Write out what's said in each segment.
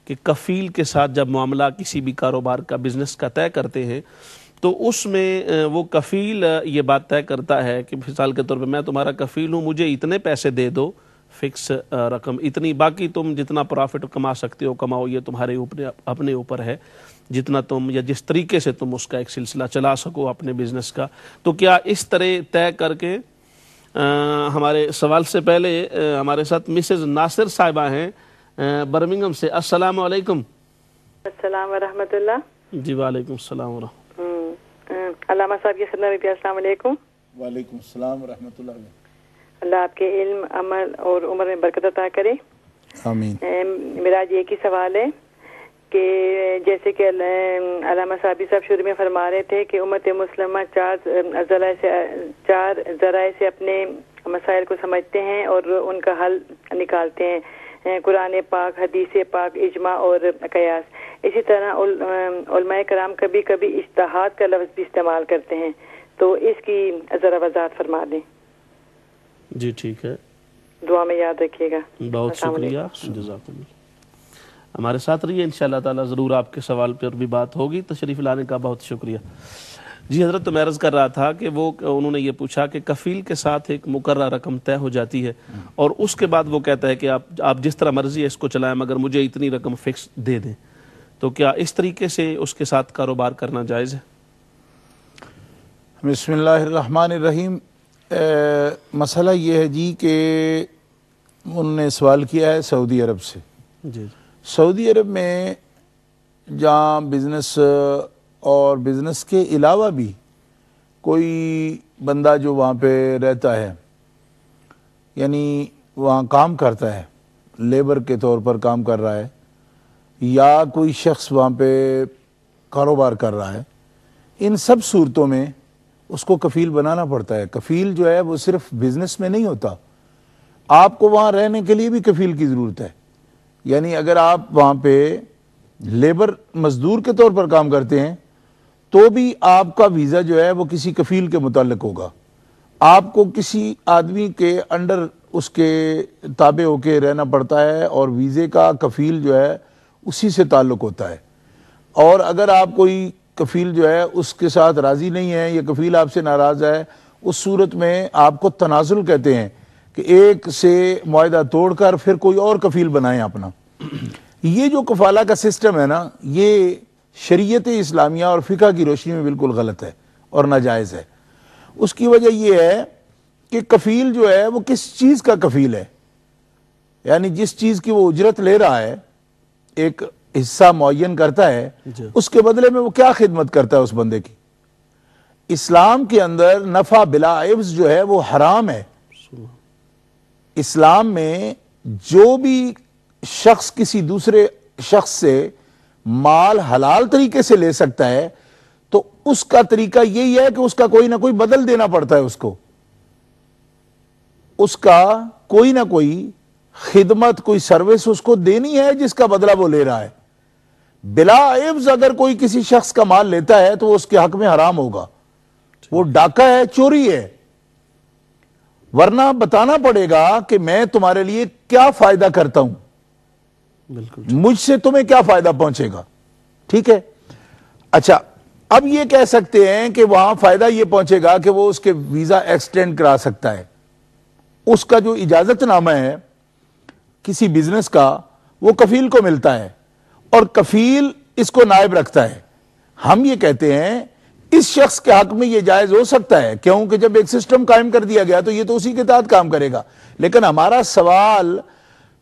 کہ کفیل کے ساتھ جب معاملہ کسی بھی کاروبار کا بزنس کا طے کرتے ہیں تو اس میں وہ کفیل یہ بات طے کرتا ہے کہ مثال کے طور پہ میں تمہارا کفیل ہوں، مجھے اتنے پیسے دے دو، فکس رقم اتنی، باقی تم جتنا پرافٹ کما سکتے ہو کماؤ، یہ تمہارے اپنے اوپر ہے، جتنا تم یا جس طریقے سے تم اس کا ایک سلسلہ چلا سکو اپنے بزنس کا۔ تو کیا اس طرح طے کر کے ہمارے سوال سے پہلے ہمارے ساتھ مسز ناصر صاحبہ ہیں برمنگھم سے۔ السلام علیکم۔ السلام ورحمۃ اللہ۔ جی وعلیکم السلام ورحمۃ۔ علامہ صاحب کی خدمت میں السلام علیکم۔ وعلیکم السلام ورحمۃ اللہ۔ اللہ آپ کے علم، عمل اور عمر میں برکت عطا کرے، آمین۔ میرا آج ایک ہی سوال ہے کہ جیسے کہ علامہ صاحب شروع میں فرما رہے تھے کہ امت مسلمہ چار ذرائع سے اپنے مسائل کو سمجھتے ہیں اور ان کا حل نکالتے ہیں، قرآن پاک، حدیث پاک، اجماع اور قیاس۔ اسی طرح علماء کرام کبھی کبھی اجتہاد کا لفظ بھی استعمال کرتے ہیں، تو اس کی ذرا وضاحت فرما دیں۔ جی ٹھیک ہے، دعا میں یاد رکھیے گا۔ بہت شکریہ، جزاک اللہ۔ ہمارے ساتھ رہیے، انشاءاللہ تعالی ضرور آپ کے سوال پر بھی بات ہوگی۔ تشریف لانے کا بہت شکریہ۔ جی حضرت، تو میں عرض کر رہا تھا کہ انہوں نے یہ پوچھا کہ کفیل کے ساتھ ایک مقررہ رقم طے ہو جاتی ہے اور اس کے بعد وہ کہتا ہے کہ آپ جس طرح مرضی ہے اس کو چلائیں مگر مجھے اتنی رقم فکس دے دیں، تو کیا اس طریقے سے اس کے ساتھ کاروبار کرنا جائز ہے؟ بسم اللہ الرحمن الرحیم۔ مسئلہ یہ ہے جی کہ انہوں نے سوال کیا ہے سعودی عرب سے۔ جی، سعودی عرب میں جہاں بزنس اور بزنس کے علاوہ بھی کوئی بندہ جو وہاں پہ رہتا ہے، یعنی وہاں کام کرتا ہے، لیبر کے طور پر کام کر رہا ہے، یا کوئی شخص وہاں پہ کاروبار کر رہا ہے، ان سب صورتوں میں اس کو کفیل بنانا پڑتا ہے۔ کفیل جو ہے وہ صرف بزنس میں نہیں ہوتا، آپ کو وہاں رہنے کے لیے بھی کفیل کی ضرورت ہے۔ یعنی اگر آپ وہاں پہ لیبر مزدور کے طور پر کام کرتے ہیں تو بھی آپ کا ویزا جو ہے وہ کسی کفیل کے متعلق ہوگا، آپ کو کسی آدمی کے انڈر اس کے تابع ہو کے رہنا پڑتا ہے، اور ویزے کا کفیل جو ہے اسی سے تعلق ہوتا ہے۔ اور اگر آپ کوئی کفیل جو ہے اس کے ساتھ راضی نہیں ہے یا کفیل آپ سے ناراض ہے، اس صورت میں آپ کو تنازل کہتے ہیں کہ ایک سے معاہدہ توڑ کر پھر کوئی اور کفیل بنائیں اپنا۔ یہ جو کفالہ کا سسٹم ہے نا، یہ شریعت اسلامیہ اور فقہ کی روشنی میں بالکل غلط ہے اور ناجائز ہے۔ اس کی وجہ یہ ہے کہ کفیل جو ہے وہ کس چیز کا کفیل ہے، یعنی جس چیز کی وہ اجرت لے رہا ہے، ایک حصہ معین کرتا ہے، اس کے بدلے میں وہ کیا خدمت کرتا ہے اس بندے کی۔ اسلام کے اندر نفع بلا عوض جو ہے وہ حرام ہے۔ اسلام میں جو بھی شخص کسی دوسرے شخص سے مال حلال طریقے سے لے سکتا ہے تو اس کا طریقہ یہی ہے کہ اس کا کوئی نہ کوئی بدل دینا پڑتا ہے، اس کا کوئی نہ کوئی خدمت، کوئی سروس اس کو دینی ہے جس کا بدلہ وہ لے رہا ہے۔ بلا عوض اگر کوئی کسی شخص کا مال لیتا ہے تو وہ اس کے حق میں حرام ہوگا، وہ ڈاکہ ہے، چوری ہے۔ ورنہ بتانا پڑے گا کہ میں تمہارے لیے کیا فائدہ کرتا ہوں، مجھ سے تمہیں کیا فائدہ پہنچے گا، ٹھیک ہے۔ اچھا، اب یہ کہہ سکتے ہیں کہ وہاں فائدہ یہ پہنچے گا کہ وہ اس کے ویزا ایکسٹینڈ کرا سکتا ہے، اس کا جو اجازت نامہ ہے کسی بزنس کا وہ کفیل کو ملتا ہے اور کفیل اس کو نائب رکھتا ہے۔ ہم یہ کہتے ہیں اس شخص کے حق میں یہ جائز ہو سکتا ہے، کیونکہ جب ایک سسٹم قائم کر دیا گیا تو یہ تو اسی کے تحت کام کرے گا۔ لیکن ہمارا سوال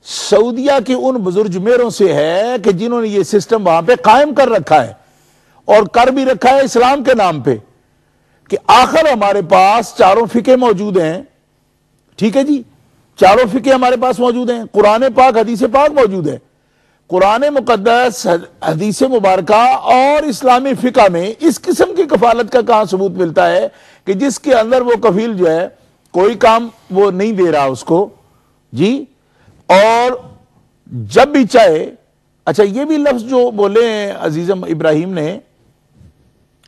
سعودیہ کے ان بزرگ میروں سے ہے کہ جنہوں نے یہ سسٹم وہاں پہ قائم کر رکھا ہے اور کر بھی رکھا ہے اسلام کے نام پہ، کہ آخر ہمارے پاس چاروں فقہ موجود ہیں، ٹھیک ہے جی، چاروں فقہ ہمارے پاس موجود ہیں، قرآن پاک، حدیث پاک موجود ہے۔ قرآن مقدس، حدیث مبارکہ اور اسلامی فقہ میں اس قسم کی کفالت کا کہاں ثبوت ملتا ہے کہ جس کے اندر وہ کفیل جو ہے کوئی کام وہ نہیں دے رہا اس کو جی، اور جب بھی چاہے۔ اچھا، یہ بھی لفظ جو بولے ہیں عزیزم ابراہیم نے،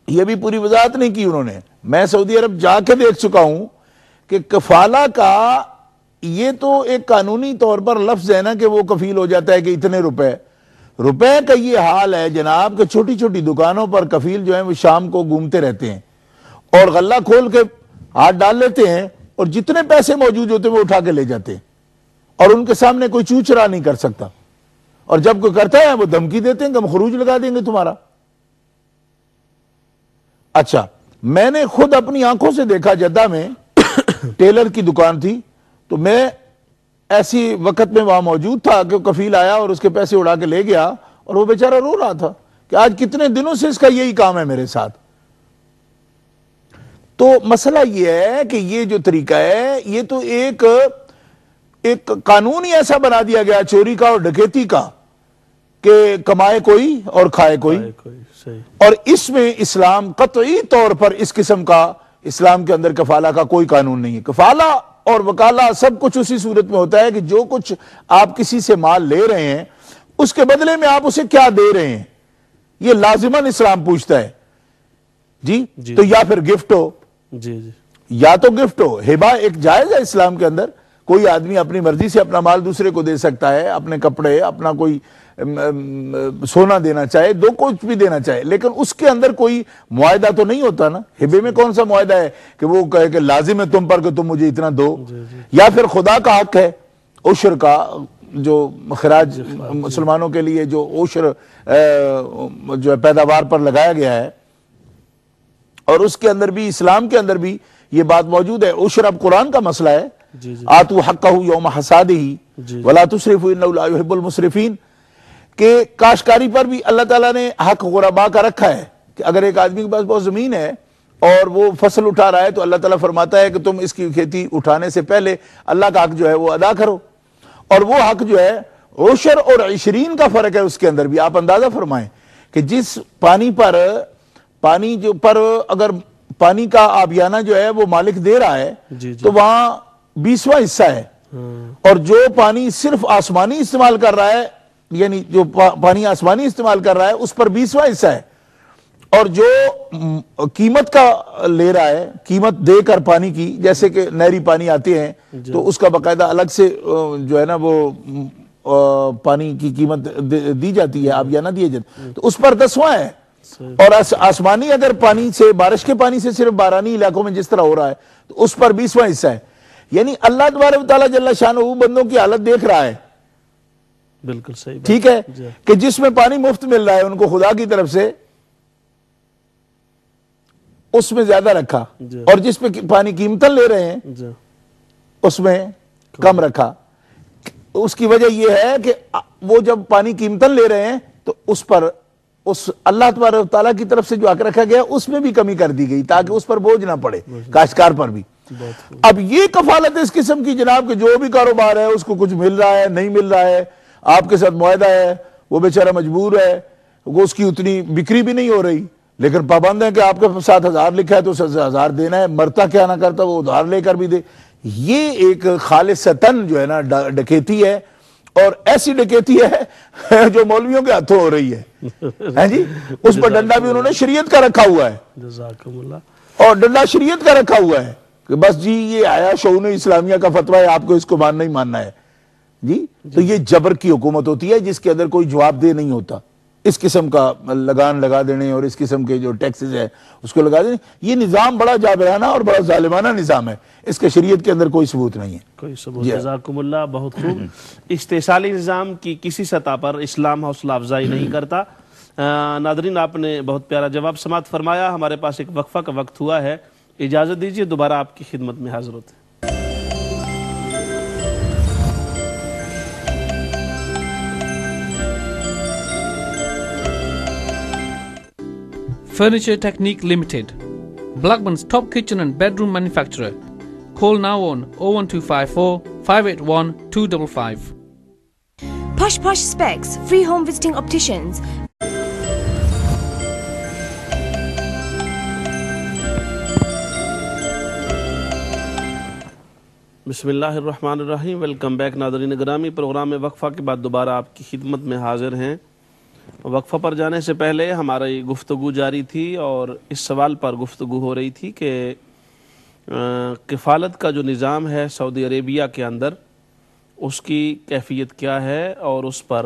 یہ بھی پوری وضاحت نہیں کی انہوں نے۔ میں سعودی عرب جا کے دیکھ چکا ہوں کہ کفالہ کا یہ تو ایک قانونی طور پر لفظ ہے نا کہ وہ کفیل ہو جاتا ہے کہ اتنے روپے، روپے کا یہ حال ہے جناب کہ چھوٹی چھوٹی دکانوں پر کفیل جو ہیں وہ شام کو گھومتے رہتے ہیں اور غلہ کھول کے ہاتھ ڈال لیتے ہیں اور جتنے پیسے موجود ہوتے ہیں وہ اٹھا کے لے جاتے ہیں اور ان کے سامنے کوئی چوچرا نہیں کر سکتا، اور جب کوئی کرتا ہے وہ دھمکی دیتے ہیں کہ ہم خروج لگا دیں گے تمہارا۔ اچھا، میں نے خود اپنی آنکھوں سے دیکھا، جدہ میں ٹیلر کی دکان تھی، تو میں ایسی وقت میں وہاں موجود تھا کہ کفیل آیا اور اس کے پیسے اڑا کے لے گیا، اور وہ بیچارہ رو رہا تھا کہ آج کتنے دنوں سے اس کا یہی کام ہے میرے ساتھ۔ تو مسئلہ یہ ہے کہ یہ جو طریقہ ہے یہ تو ایک قانون ہی ایسا بنا دیا گیا چوری کا اور ڈکیتی کا کہ کمائے کوئی اور کھائے کوئی، اور اس میں اسلام قطعی طور پر اس قسم کا اسلام کے اندر کفالہ کا کوئی قانون نہیں ہے۔ کفالہ اور وکالہ سب کچھ اسی صورت میں ہوتا ہے کہ جو کچھ آپ کسی سے مال لے رہے ہیں اس کے بدلے میں آپ اسے کیا دے رہے ہیں، یہ لازماً اسلام پوچھتا ہے جی۔ تو یا پھر گفٹ ہو، یا تو گفٹ ہو، ہبہ ایک جائز ہے اسلام کے اندر، کوئی آدمی اپنی مرضی سے اپنا مال دوسرے کو دے سکتا ہے، اپنے کپڑے، اپنا کوئی سونا دینا چاہے، دو کچھ بھی دینا چاہے، لیکن اس کے اندر کوئی معاہدہ تو نہیں ہوتا نا۔ ہبے میں کون سا معاہدہ ہے کہ وہ کہے کہ لازم ہے تم پر کہ تم مجھے اتنا دو، یا پھر خدا کا حق ہے عشر کا، جو خراج مسلمانوں کے لیے جو عشر جو ہے پیداوار پر لگایا گیا ہے، اور اس کے اندر بھی اسلام کے اندر بھی یہ بات موجود ہے۔ عشر اب قرآن کا مسئلہ ہے، آتو حقہ یوم حصادہ ولا تسرفوا انہ لا یحب المسرفین، کہ کاشتکاری پر بھی اللہ تعالیٰ نے حق غربا کا رکھا ہے کہ اگر ایک آدمی کے پاس بہت زمین ہے اور وہ فصل اٹھا رہا ہے تو اللہ تعالیٰ فرماتا ہے کہ تم اس کی کھیتی اٹھانے سے پہلے اللہ کا حق جو ہے وہ ادا کرو، اور وہ حق جو ہے عشر اور عشرین کا فرق ہے اس کے اندر بھی۔ آپ اندازہ فرمائیں کہ جس پانی پر اگر پانی کا آبیانہ جو ہے وہ مالک دے رہا ہے تو وہاں 20واں حصہ ہے، اور جو پانی صرف آسمانی استعمال کر رہا ہے، یعنی جو پانی آسمانی استعمال کر رہا ہے اس پر 20واں حصہ ہے، اور جو قیمت کا لے رہا ہے، قیمت دے کر پانی کی، جیسے کہ نہری پانی آتے ہیں تو اس کا باقاعدہ الگ سے جو ہے نا وہ پانی کی قیمت دی جاتی ہے، آبیانہ دیے جاتے، تو اس پر 10واں ہے، اور آسمانی اگر پانی سے، بارش کے پانی سے صرف بارانی علاقوں میں جس طرح ہو رہا ہے تو اس پر 20واں حصہ ہے۔ یعنی اللہ تبارک و تعالیٰ جل شانہ بندوں کی حالت دیکھ رہا ہے، بالکل صحیح، ٹھیک ہے، کہ جس میں پانی مفت مل رہا ہے ان کو خدا کی طرف سے، اس میں زیادہ رکھا، اور جس پہ پانی قیمتاً لے رہے ہیں اس میں کم رکھا۔ اس کی وجہ یہ ہے کہ وہ جب پانی قیمتاً لے رہے ہیں تو اس پر اس اللہ تبارک تعالیٰ کی طرف سے جو حق رکھا گیا اس میں بھی کمی کر دی گئی تاکہ اس پر بوجھ نہ پڑے کاشتکار پر بھی۔ اب یہ کفالت اس قسم کی جناب کہ جو بھی کاروبار ہے اس کو کچھ مل رہا ہے نہیں مل رہا ہے، آپ کے ساتھ معاہدہ ہے، وہ بیچارہ مجبور ہے، وہ اس کی اتنی بکری بھی نہیں ہو رہی لیکن پابند ہے کہ آپ کے ساتھ 1000 لکھا ہے تو 1000 دینا ہے، مرتا کیا نہ کرتا وہ ادھار لے کر بھی دے۔ یہ ایک خالصتاً جو ہے نا ڈکیتی ہے، اور ایسی ڈکیتی ہے جو مولویوں کے ہاتھوں ہو رہی ہے جی۔ اس پر ڈنڈا بھی انہوں نے شریعت کا رکھا ہوا ہے، جزاکم اللہ، اور ڈنڈا شریعت کا رکھا ہوا ہے کہ بس جی یہ آیا شؤون اسلامیہ کا فتویٰ ہے، آپ کو اس کو ماننا ہی ماننا ہے جی۔ تو یہ جبر کی حکومت ہوتی ہے جس کے اندر کوئی جواب دہ نہیں ہوتا، اس قسم کا لگان لگا دینے اور اس قسم کے جو ٹیکسز ہے اس کو لگا دینے، یہ نظام بڑا جابرانہ اور بڑا ظالمانہ نظام ہے، اس کے شریعت کے اندر کوئی ثبوت نہیں ہے، کوئی ثبوت۔ جزاکم اللہ، بہت خوب۔ استحصالی نظام کی کسی سطح پر اسلام حوصلہ افزائی نہیں کرتا۔ ناظرین، آپ نے بہت پیارا جواب سماعت فرمایا۔ ہمارے پاس ایک وقفہ کا وقت ہوا ہے، اجازت دیجیے دوبارہ آپ کی خدمت میں حاضر ہوتے ہیں۔ Furniture Technique Limited, Blackburn's top kitchen and bedroom manufacturer. Call now on 01254 581 255. Posh Specs, free home visiting opticians. بسم اللہ الرحمن الرحیم۔ ویلکم بیک ناظرین گرامی، پروگرام میں وقفہ کے بعد دوبارہ آپ کی خدمت میں حاضر ہیں۔ وقفہ پر جانے سے پہلے ہماری گفتگو جاری تھی اور اس سوال پر گفتگو ہو رہی تھی کہ کفالت کا جو نظام ہے سعودی عربیہ کے اندر اس کی کیفیت کیا ہے اور اس پر